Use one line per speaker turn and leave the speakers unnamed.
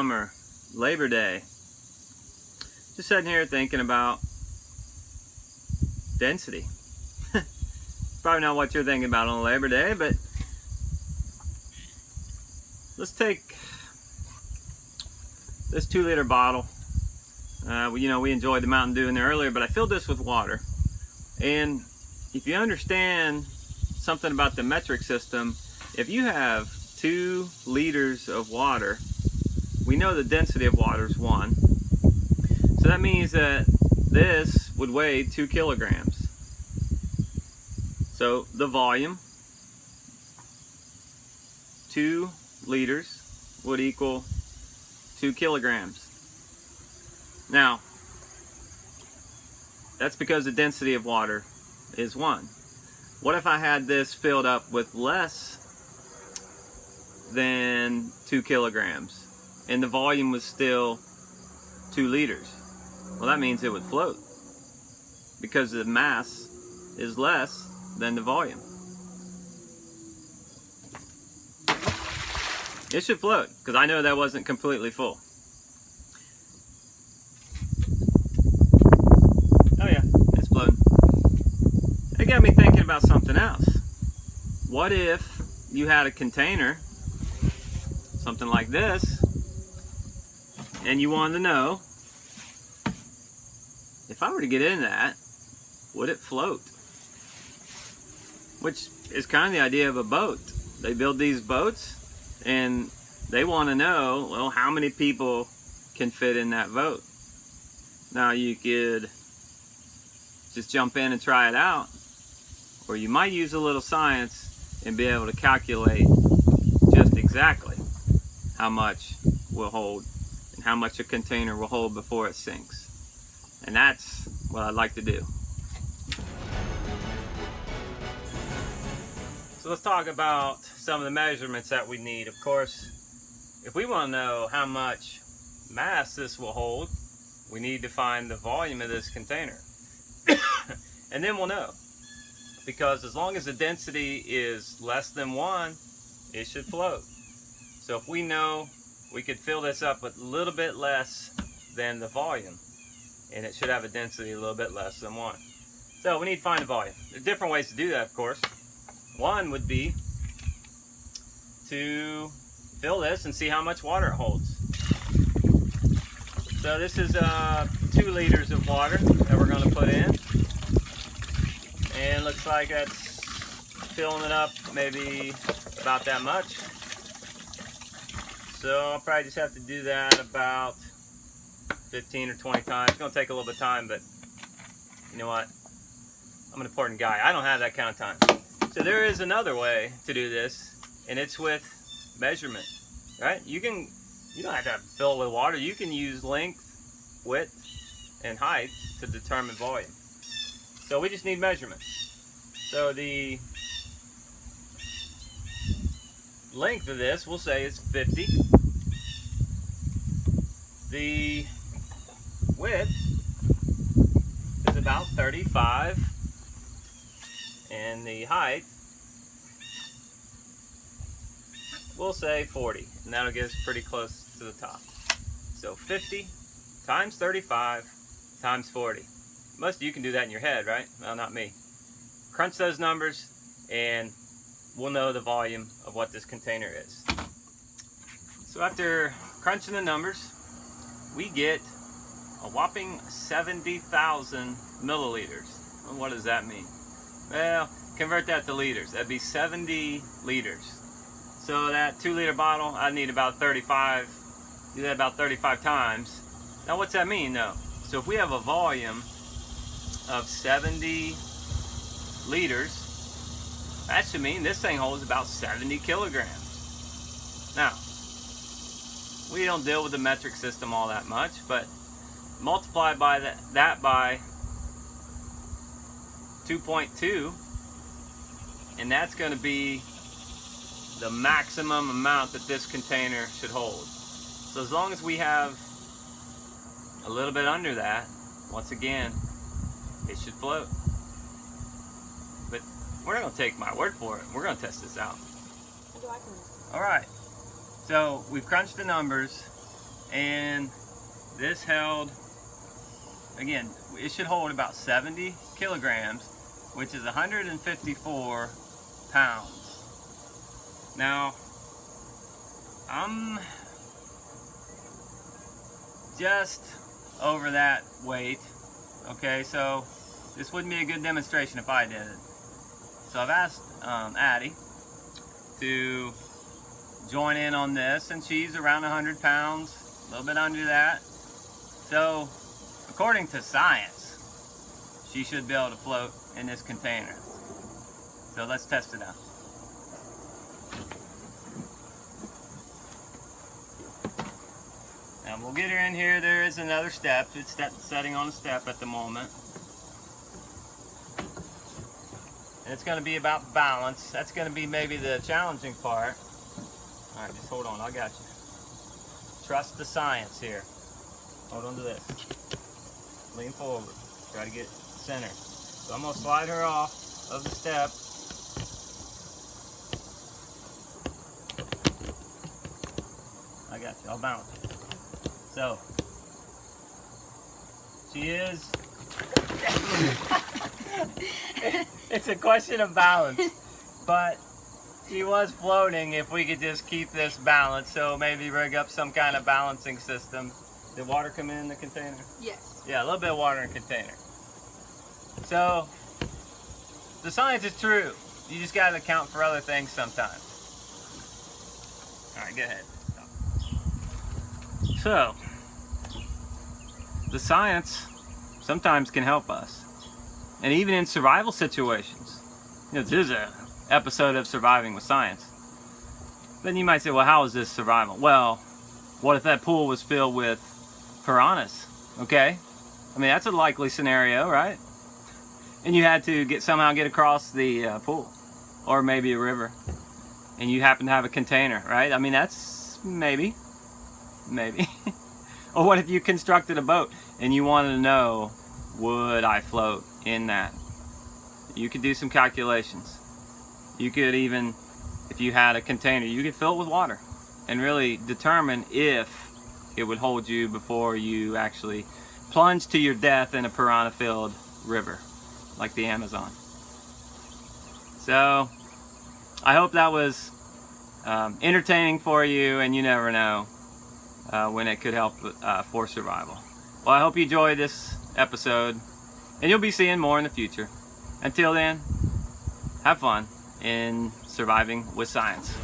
summer, Labor Day. Just sitting here thinking about density. Probably not what you're thinking about on Labor Day, but let's take this 2-liter bottle. We enjoyed the Mountain Dew in there earlier, but I filled this with water. And if you understand something about the metric system, if you have 2 liters of water, we know the density of water is 1. So that means that this would weigh 2 kilograms. So the volume, 2 liters, would equal 2 kilograms. Now, that's because the density of water is 1. What if I had this filled up with less than 2 kilograms and the volume was still 2 liters? Well, that means it would float because the mass is less than the volume. It should float because I know that wasn't completely full. Oh yeah, it's floating. It got me thinking about something else. What if you had a container, something like this, and you wanted to know, if I were to get in that, would it float? Which is kind of the idea of a boat. They build these boats and they want to know, well, how many people can fit in that boat. Now you could just jump in and try it out, or you might use a little science and be able to calculate just exactly how much will hold and how much a container will hold before it sinks. And that's what I'd like to do. So let's talk about some of the measurements that we need. Of course, if we want to know how much mass this will hold, we need to find the volume of this container. And then we'll know. Because as long as the density is less than 1, it should float. So if we know we could fill this up with a little bit less than the volume, and it should have a density a little bit less than 1. So we need to find the volume. There are different ways to do that, of course. One would be to fill this and see how much water it holds. So this is 2 liters of water that we're going to put in. And looks like that's filling it up maybe about that much. So I'll probably just have to do that about 15 or 20 times. It's going to take a little bit of time, but you know what? I'm an important guy. I don't have that kind of time. So there is another way to do this, and it's with measurement, right? You don't have to fill it with water. You can use length, width, and height to determine volume. So we just need measurements. So the length of this, we'll say, is 50. The width is about 35. And the height, we'll say 40, and that'll get us pretty close to the top. So 50 times 35 times 40. Most of you can do that in your head, right? Well, not me. Crunch those numbers, and we'll know the volume of what this container is. So after crunching the numbers, we get a whopping 70,000 milliliters. Well, what does that mean? Well, convert that to liters. That'd be 70 liters. So that 2-liter bottle, I need about 35. Do that about 35 times. Now what's that mean though? So if we have a volume of 70 liters, that should mean this thing holds about 70 kilograms. Now, we don't deal with the metric system all that much, but multiply by that by 2.2, and that's going to be the maximum amount that this container should hold. So as long as we have a little bit under that, once again, it should float. But we're not going to take my word for it. We're going to test this out. Alright, so we've crunched the numbers and this held, again, it should hold about 70 kilograms, which is 154 pounds. Now, I'm just over that weight, okay, so this wouldn't be a good demonstration if I did it. So I've asked Addie to join in on this, and she's around 100 pounds, a little bit under that. So, according to science, she should be able to float in this container. So let's test it out. And we'll get her in here. There is another step. It's setting on a step at the moment. And it's going to be about balance. That's going to be maybe the challenging part. All right, just hold on. I got you. Trust the science here. Hold on to this. Lean forward. Try to get centered. So I'm going to slide her off of the step. I got you. I'll balance. So, she is... It's a question of balance, but she was floating if we could just keep this balanced, so maybe rig up some kind of balancing system. Did water come in the container?
Yes.
Yeah, a little bit of water in the container. So, the science is true. You just got to account for other things sometimes. All right, go ahead. So, the science sometimes can help us. And even in survival situations. You know, this is an episode of Surviving with Science. Then you might say, well, how is this survival? Well, what if that pool was filled with piranhas? Okay? I mean, that's a likely scenario, right? And you had to somehow get across the pool. Or maybe a river. And you happen to have a container, right? I mean, that's maybe. Or what if you constructed a boat and you wanted to know, would I float in that? You could do some calculations. You could even, if you had a container, you could fill it with water and really determine if it would hold you before you actually plunge to your death in a piranha-filled river like the Amazon. So I hope that was entertaining for you, and you never know when it could help for survival. Well, I hope you enjoyed this episode, and you'll be seeing more in the future. Until then, have fun in surviving with science.